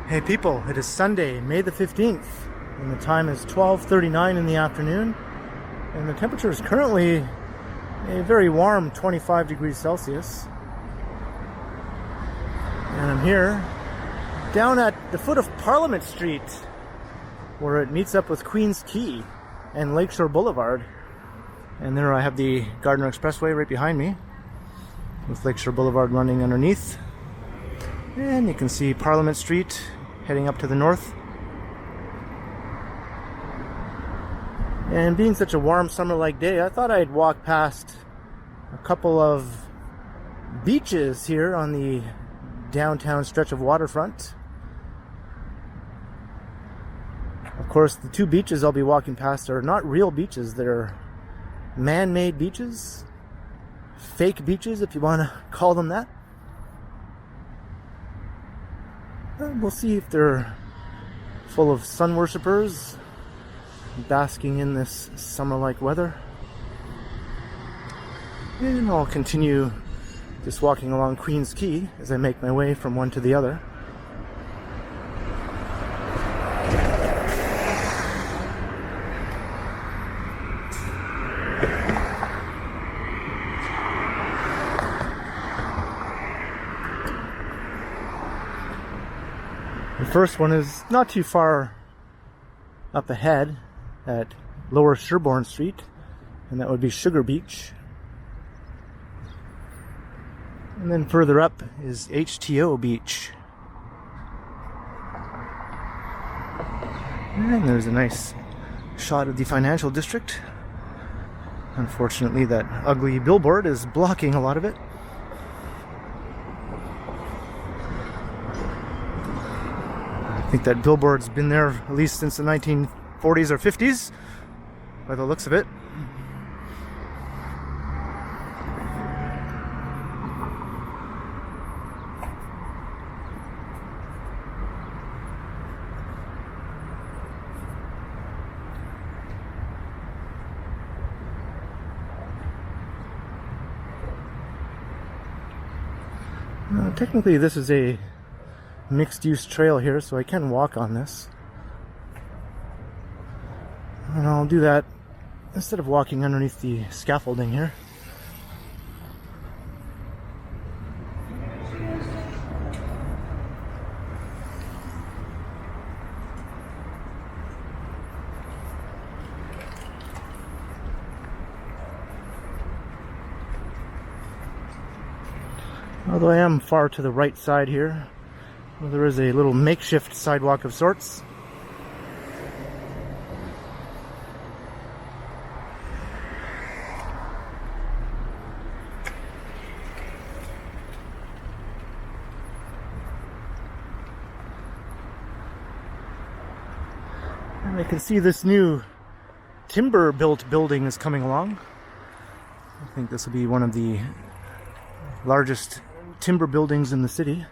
Hey people, it is Sunday, May the 15th, and the time is 12:39 in the afternoon, and the temperature is currently a very warm 25 degrees Celsius. And I'm here down at the foot of Parliament Street, where it meets up with Queen's Quay and Lakeshore Boulevard. And there I have the Gardner Expressway right behind me, with Lakeshore Boulevard running underneath. And you can see Parliament Street heading up to the north. And being such a warm summer-like day, I thought I'd walk past a couple of beaches here on the downtown stretch of waterfront. Of course, the two beaches I'll be walking past are not real beaches. They're man-made beaches, fake beaches if you want to call them that. We'll see if they're full of sun worshippers basking in this summer-like weather. And I'll continue just walking along Queen's Quay as I make my way from one to the other. The first one is not too far up ahead at Lower Sherbourne Street, and that would be Sugar Beach. And then further up is HTO Beach. And there's a nice shot of the financial district. Unfortunately, that ugly billboard is blocking a lot of it. I think that billboard's been there at least since the 1940s or 50s, by the looks of it. Technically, this is a mixed-use trail here, so I can walk on this. And I'll do that instead of walking underneath the scaffolding here. Although I am far to the right side here, well, there is a little makeshift sidewalk of sorts. And I can see this new timber-built building is coming along. I think this will be one of the largest timber buildings in the city.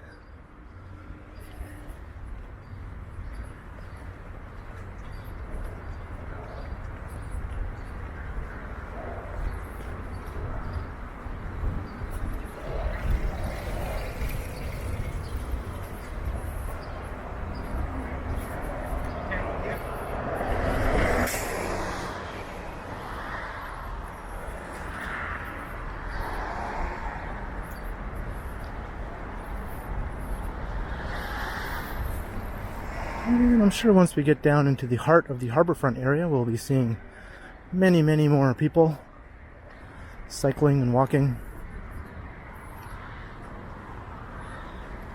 And I'm sure once we get down into the heart of the Harbourfront area, we'll be seeing many, many more people cycling and walking.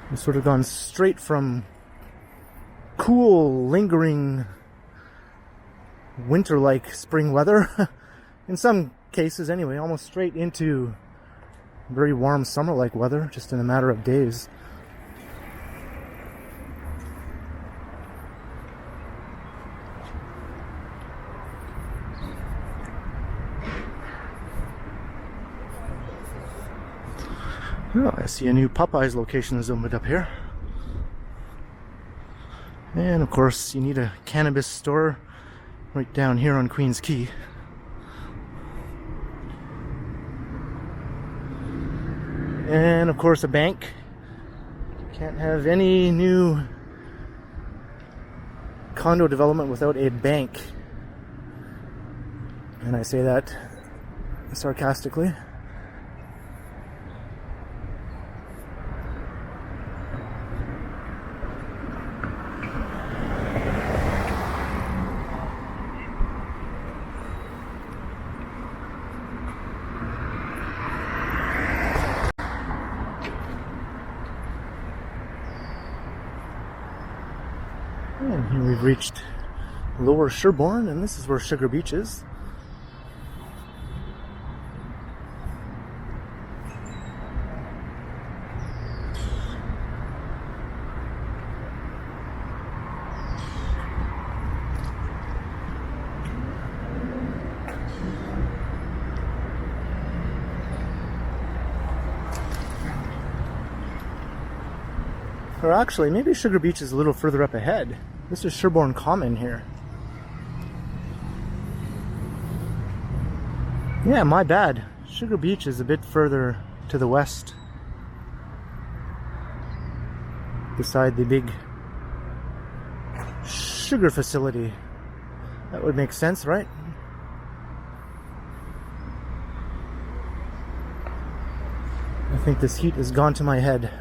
We've sort of gone straight from cool, lingering, winter-like spring weather, in some cases anyway, almost straight into very warm summer-like weather, just in a matter of days. Oh, I see a new Popeyes location has opened up here. And of course, you need a cannabis store right down here on Queen's Quay. And of course, a bank. Can't have any new condo development without a bank. And I say that sarcastically. And here we've reached Lower Sherbourne, and this is where Sugar Beach is. Or actually, maybe Sugar Beach is a little further up ahead. This is Sherbourne Common here. Yeah, my bad. Sugar Beach is a bit further to the west, beside the big sugar facility. That would make sense, right? I think this heat has gone to my head.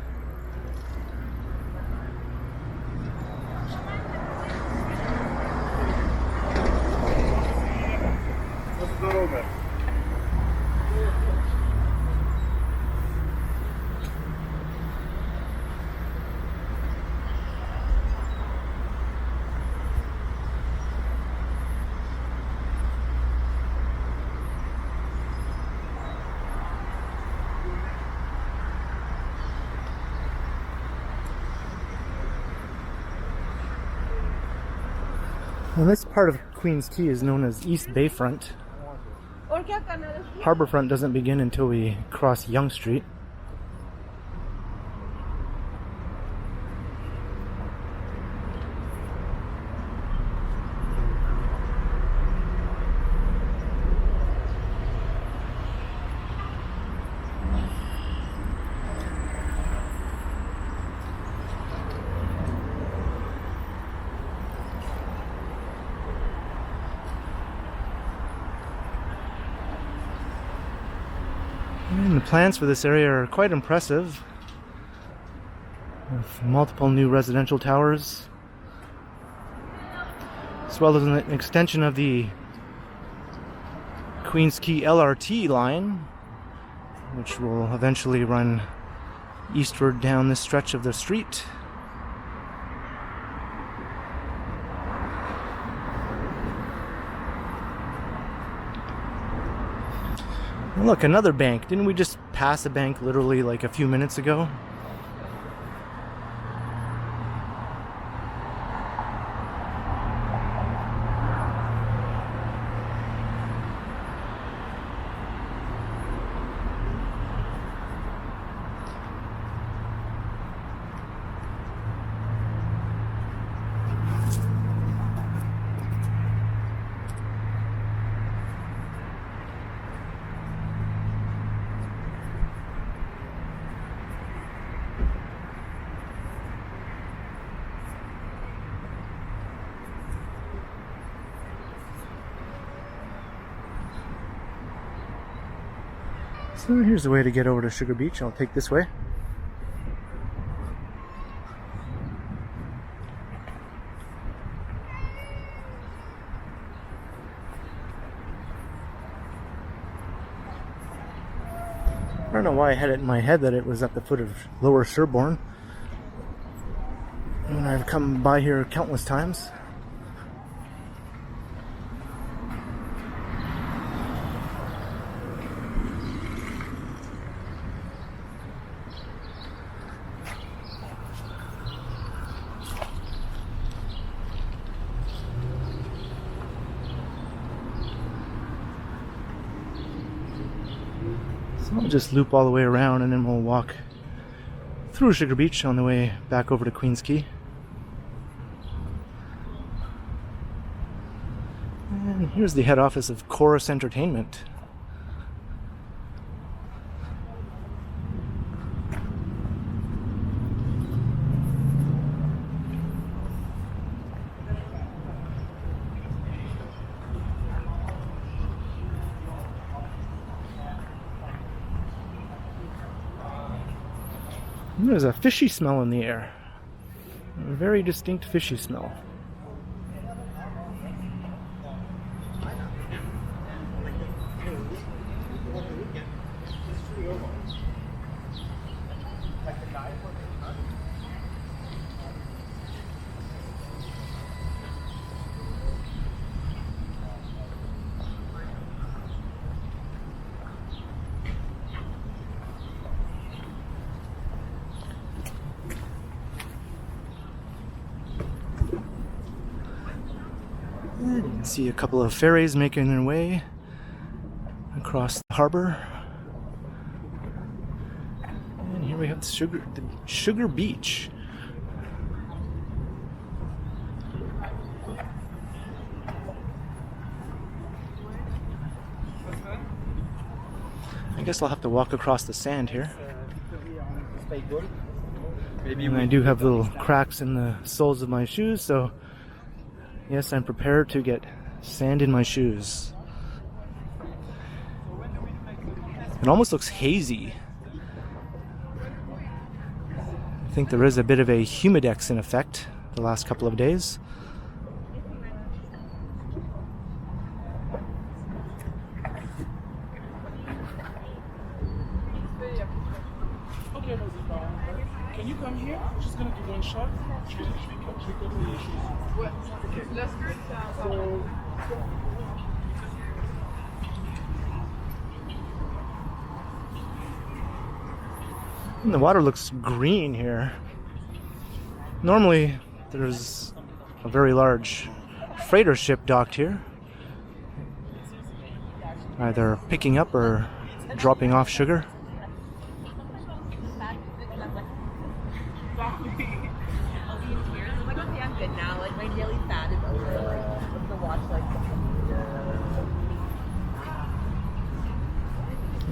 And this part of Queens Quay is known as East Bayfront. Harbourfront doesn't begin until we cross Yonge Street. And the plans for this area are quite impressive, with multiple new residential towers, as well as an extension of the Queens Quay LRT line, which will eventually run eastward down this stretch of the street. Look, another bank. Didn't we just pass a bank literally like a few minutes ago? So here's the way to get over to Sugar Beach. I'll take this way. I don't know why I had it in my head that it was at the foot of Lower Sherbourne, and I've come by here countless times. So I'll just loop all the way around and then we'll walk through Sugar Beach on the way back over to Queens Quay. And here's the head office of Chorus Entertainment. There's a fishy smell in the air. A very distinct fishy smell. You can see a couple of ferries making their way across the harbor. And here we have the Sugar Beach. I guess I'll have to walk across the sand here. And I do have little cracks in the soles of my shoes, so yes, I'm prepared to get sand in my shoes. It almost looks hazy. I think there is a bit of a humidex in effect the last couple of days. Can you come here? Just gonna do one shot. And the water looks green here. Normally there's a very large freighter ship docked here, either picking up or dropping off sugar.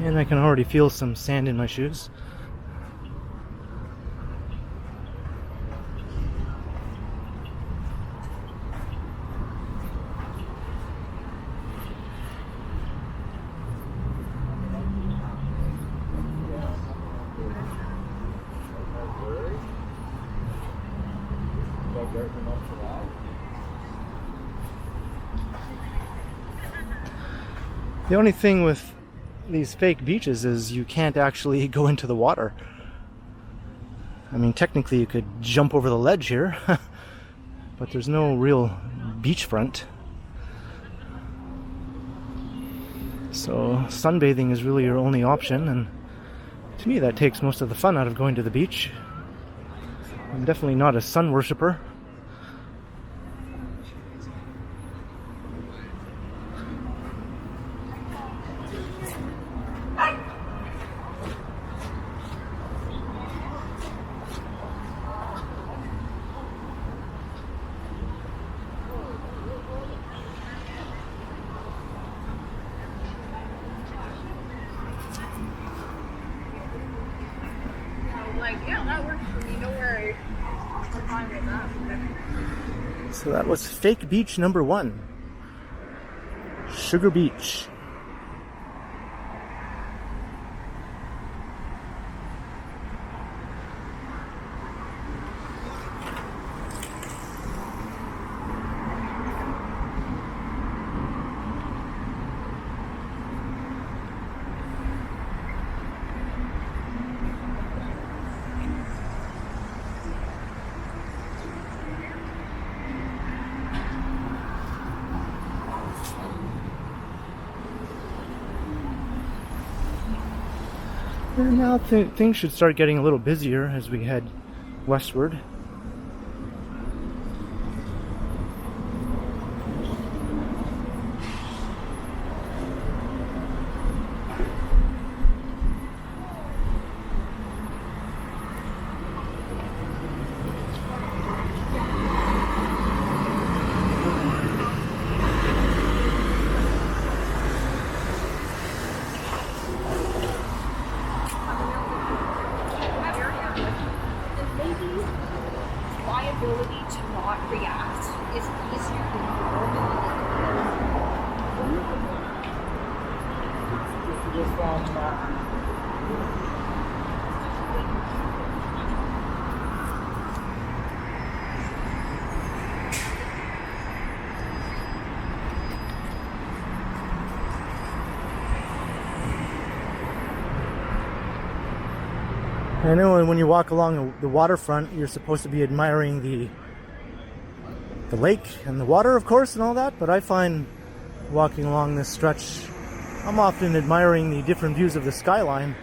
And I can already feel some sand in my shoes. The only thing with these fake beaches is you can't actually go into the water. I mean, technically you could jump over the ledge here, but there's no real beachfront. So sunbathing is really your only option, and to me that takes most of the fun out of going to the beach. I'm definitely not a sun worshipper. Yeah, that works for me, no worries. I'm fine with that. So that was fake beach number 1. Sugar Beach. And now things should start getting a little busier as we head westward. I know when you walk along the waterfront, you're supposed to be admiring the lake and the water, of course, and all that, but I find walking along this stretch, I'm often admiring the different views of the skyline.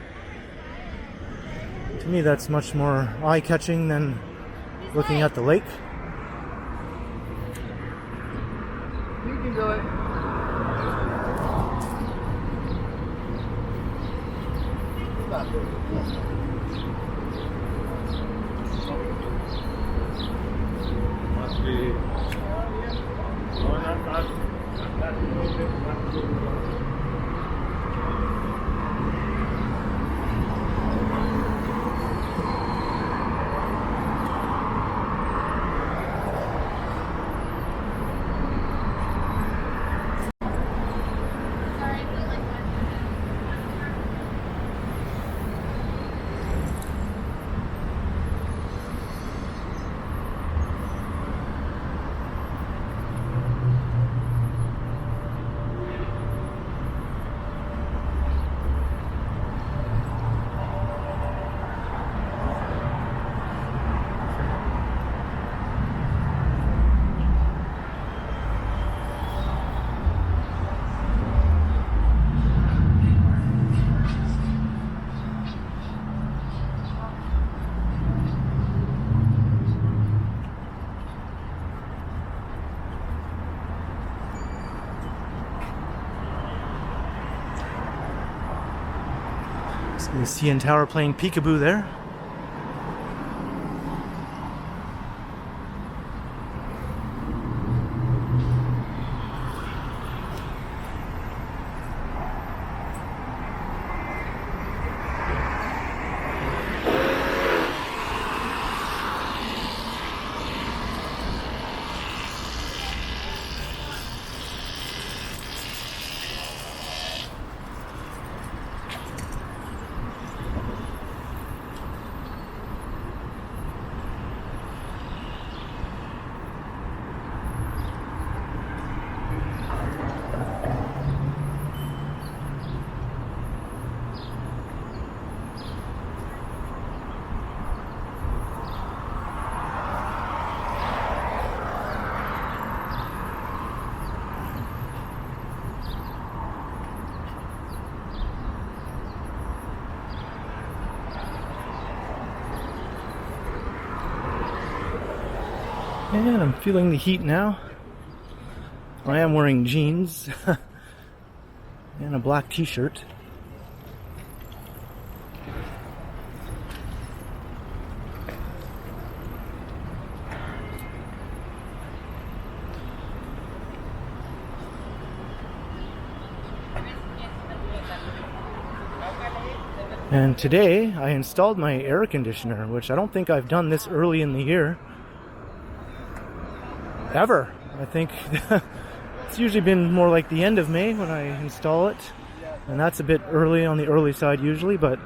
To me, that's much more eye-catching than looking at the lake. You can do it. The CN Tower playing peekaboo there. And I'm feeling the heat now. I am wearing jeans and a black t-shirt. And today I installed my air conditioner, which I don't think I've done this early in the year. Ever. I think it's usually been more like the end of May when I install it, and that's a bit early, on the early side usually, but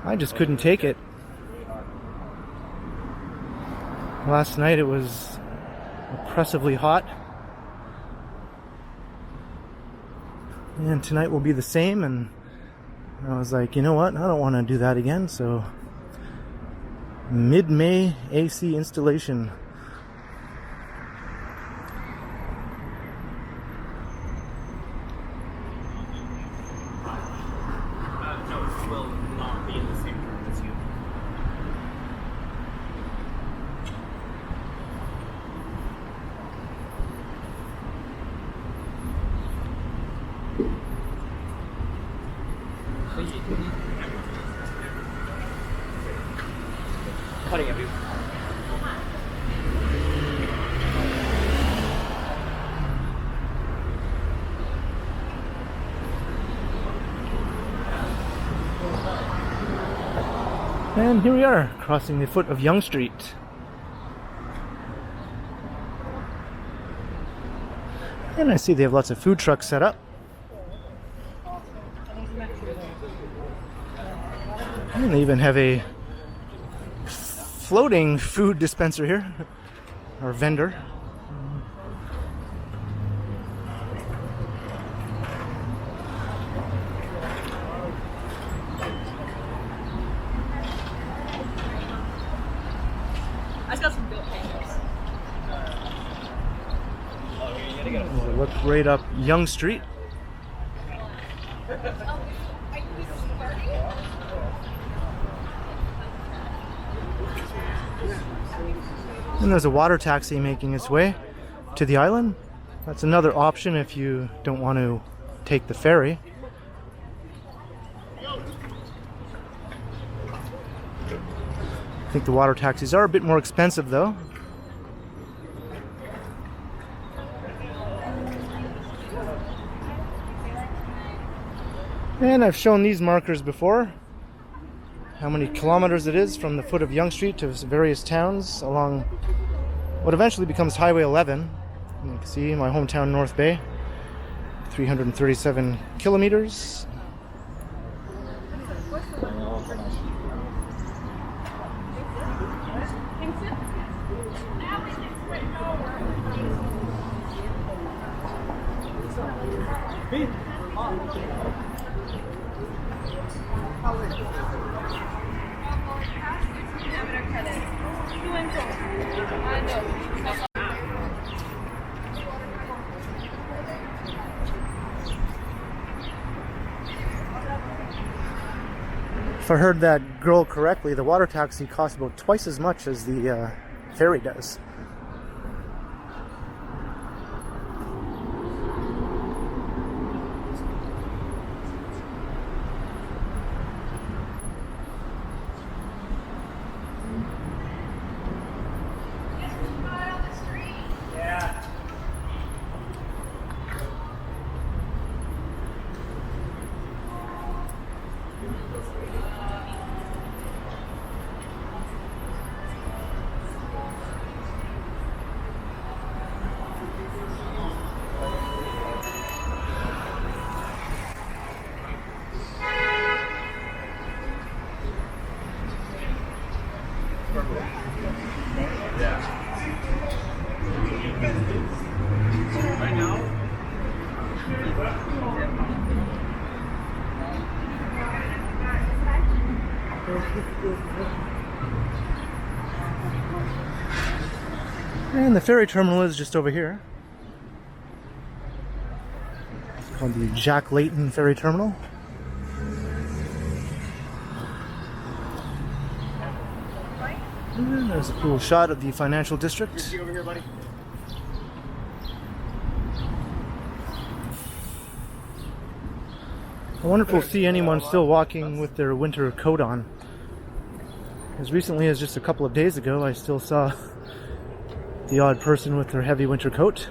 I just couldn't take it. Last night it was oppressively hot, and tonight will be the same, and I was like, you know what, I don't want to do that again, so mid-May AC installation. Cutting every. And here we are, crossing the foot of Yonge Street. And I see they have lots of food trucks set up. And they even have a floating food dispenser here, or vendor. look right up Yonge Street. And there's a water taxi making its way to the island. That's another option if you don't want to take the ferry. I think the water taxis are a bit more expensive though. And I've shown these markers before, how many kilometers it is from the foot of Yonge Street to various towns along what eventually becomes Highway 11. You can see my hometown North Bay, 337 kilometers. If I heard that girl correctly, the water taxi costs about twice as much as the ferry does. And the ferry terminal is just over here. It's called the Jack Layton Ferry Terminal. And there's a cool shot of the financial district. Over here, buddy. I wonder if we'll see anyone still walking with their winter coat on. As recently as just a couple of days ago, I still saw the odd person with their heavy winter coat.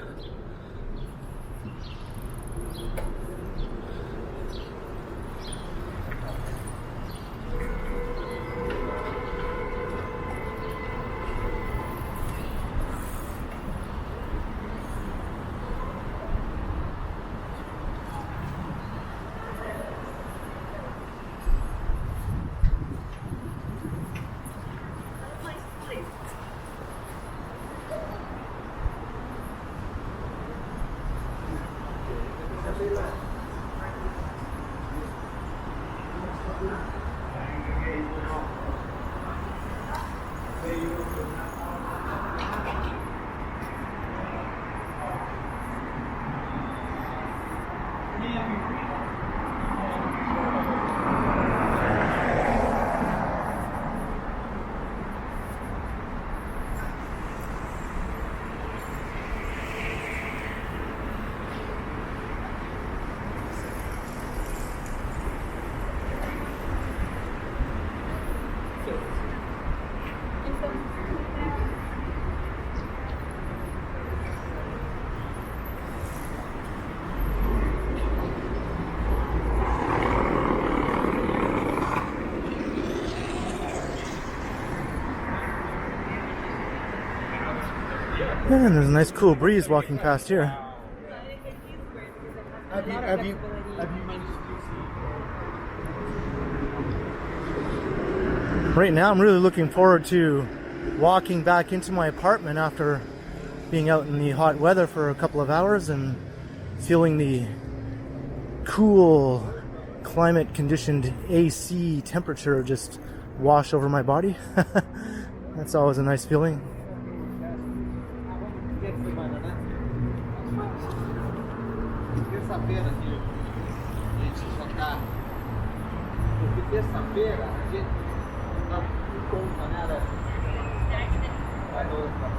And there's a nice cool breeze walking past here. Have you Right now I'm really looking forward to walking back into my apartment after being out in the hot weather for a couple of hours and feeling the cool climate conditioned AC temperature just wash over my body. That's always a nice feeling. terça-feira que a gente só tá. Porque terça-feira a gente tá em conta, né? Da noite.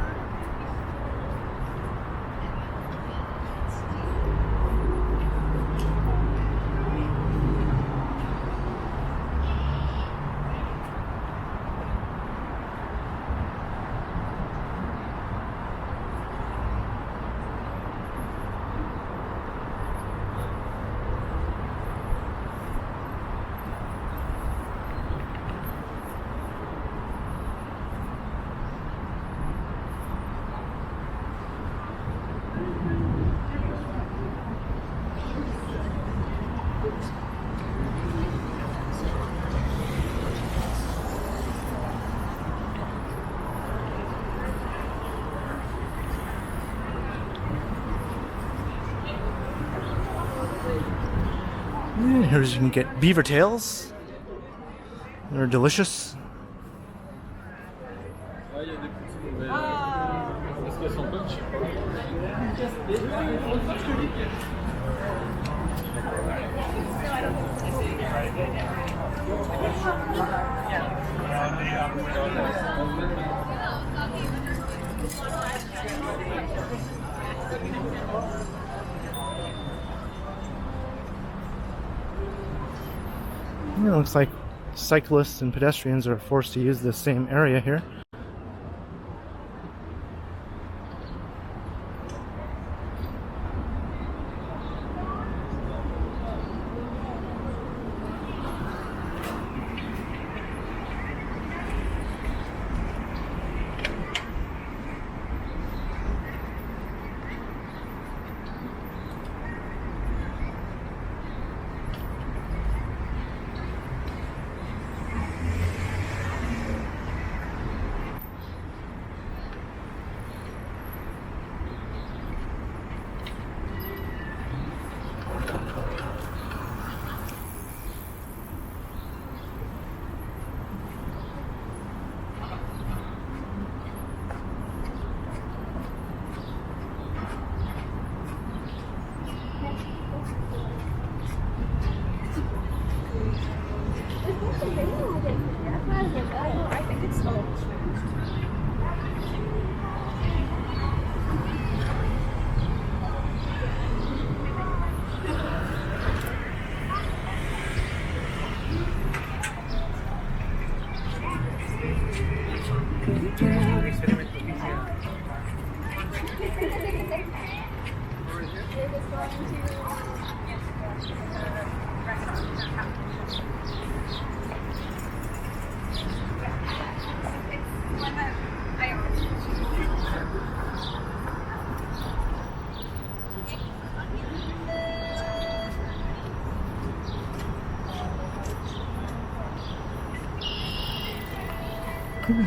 And here's you can get beaver tails. They're delicious. It looks like cyclists and pedestrians are forced to use the same area here. I think it's so.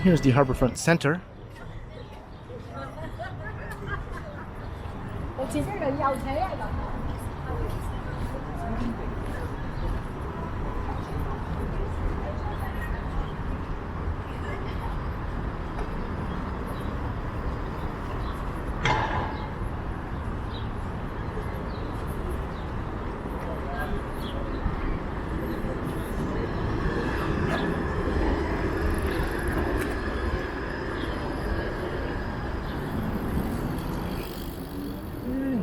Here's the Harbourfront Centre. 我其實旅遊車嚟㗎。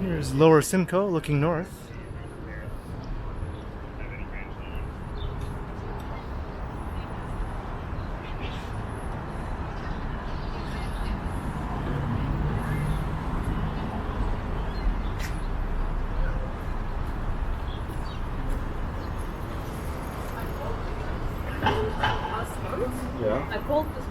Here's Lower Simcoe looking north. Yeah. I pulled this.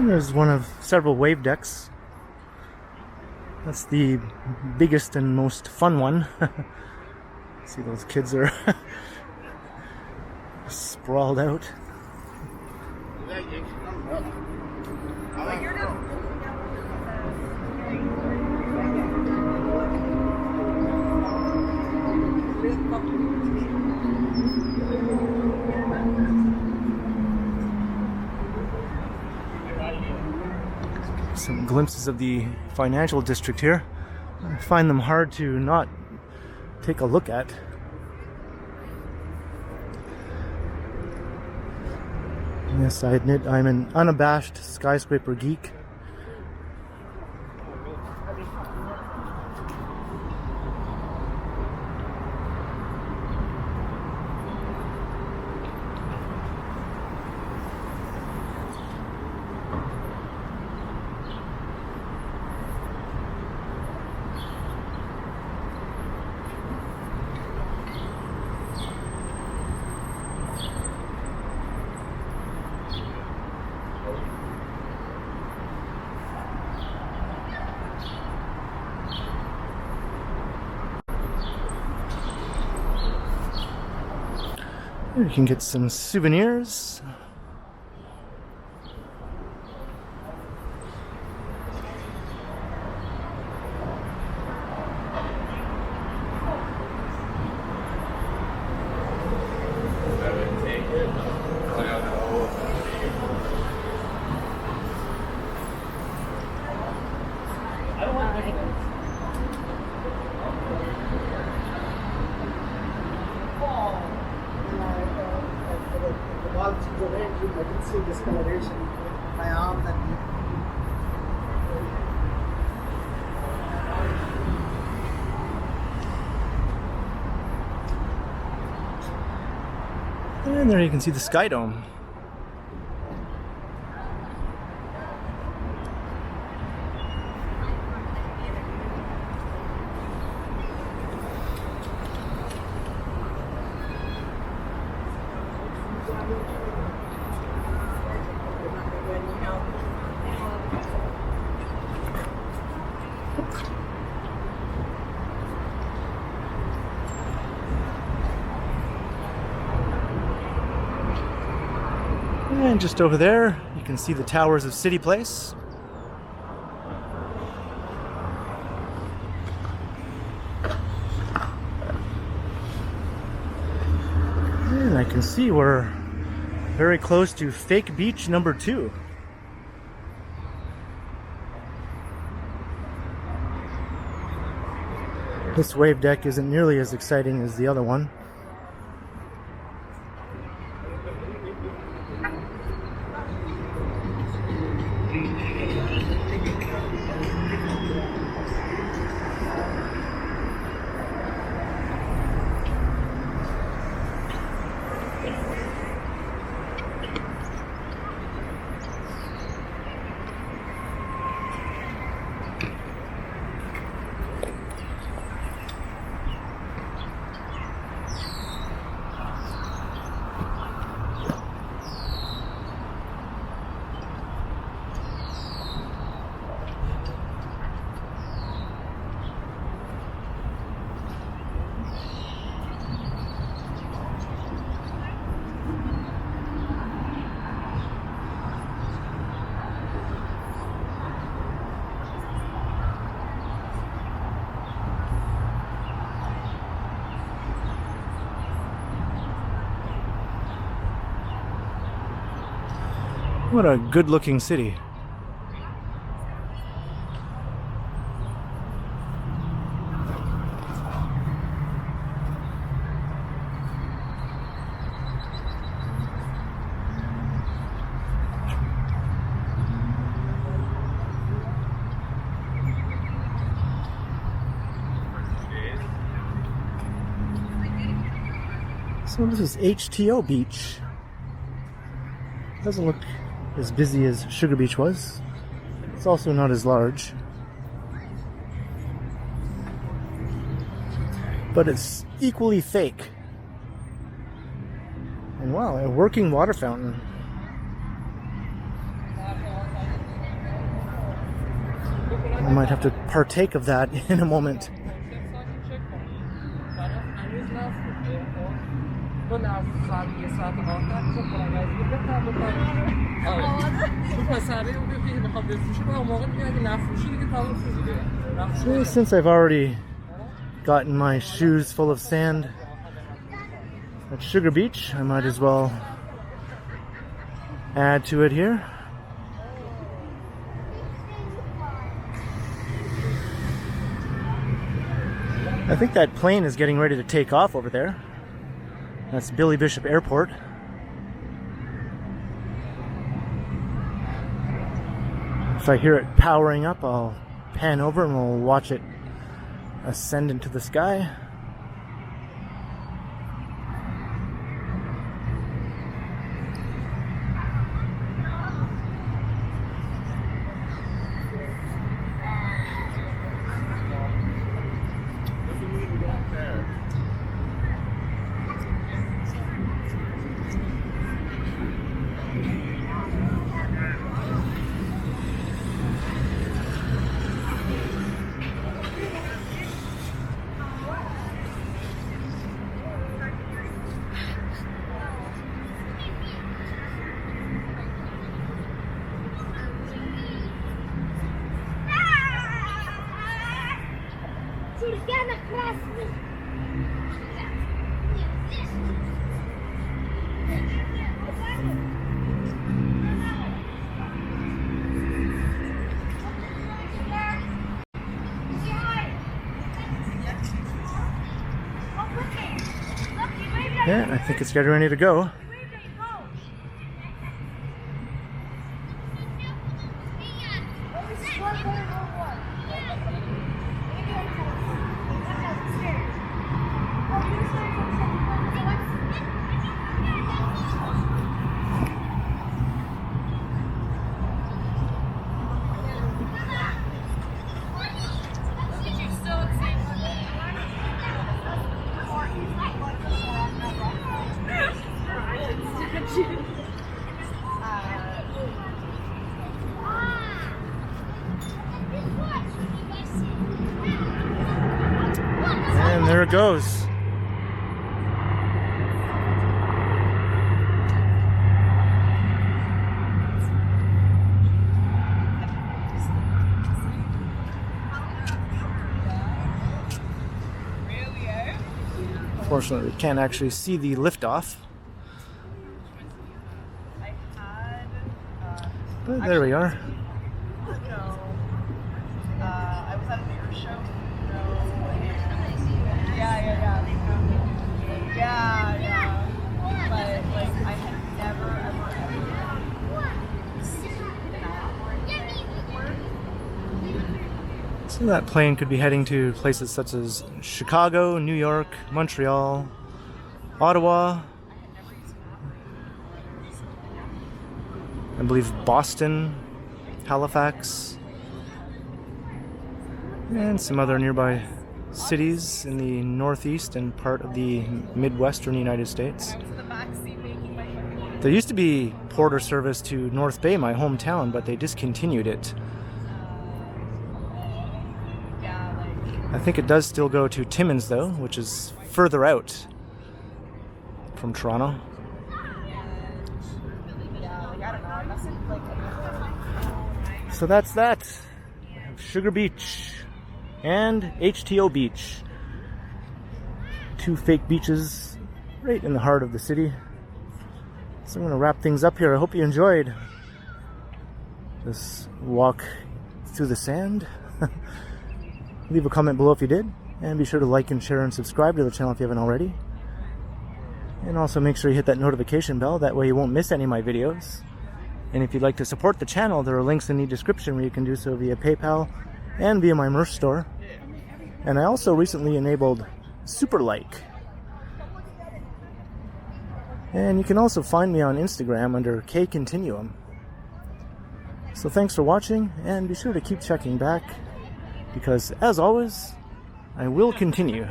There's one of several wave decks. That's the biggest and most fun one. See, those kids are sprawled out. Some glimpses of the financial district here. I find them hard to not take a look at. Yes, I admit I'm an unabashed skyscraper geek. You can get some souvenirs. I can see discoloration in my arms and there you can see the Sky Dome. And just over there, you can see the towers of City Place. And I can see we're very close to Fake Beach number 2. This wave deck isn't nearly as exciting as the other one. What a good-looking city. So this is HTO Beach. Doesn't look as busy as Sugar Beach was. It's also not as large. But it's equally fake. And wow, a working water fountain. I might have to partake of that in a moment. So since I've already gotten my shoes full of sand at Sugar Beach, I might as well add to it here. I think that plane is getting ready to take off over there. That's Billy Bishop Airport. If I hear it powering up, I'll pan over and we'll watch it ascend into the sky. Yeah, I think it's getting ready to go. And there it goes. Unfortunately, we can't actually see the liftoff. But there we are. I was at an air show. Yeah. But like, I had never ever seen an airport before. So that plane could be heading to places such as Chicago, New York, Montreal, Ottawa, I believe Boston, Halifax, and some other nearby cities in the northeast and part of the midwestern United States. There used to be porter service to North Bay, my hometown, but they discontinued it. I think it does still go to Timmins though, which is further out from Toronto. So that's that. Sugar Beach and HTO Beach. Two fake beaches right in the heart of the city. So I'm going to wrap things up here. I hope you enjoyed this walk through the sand. Leave a comment below if you did. And be sure to like and share and subscribe to the channel if you haven't already. And also make sure you hit that notification bell. That way you won't miss any of my videos. And if you'd like to support the channel, there are links in the description where you can do so via PayPal and via my merch store. And I also recently enabled Super Like. And you can also find me on Instagram under Quay Continuum. So thanks for watching, and be sure to keep checking back, because as always, I will continue.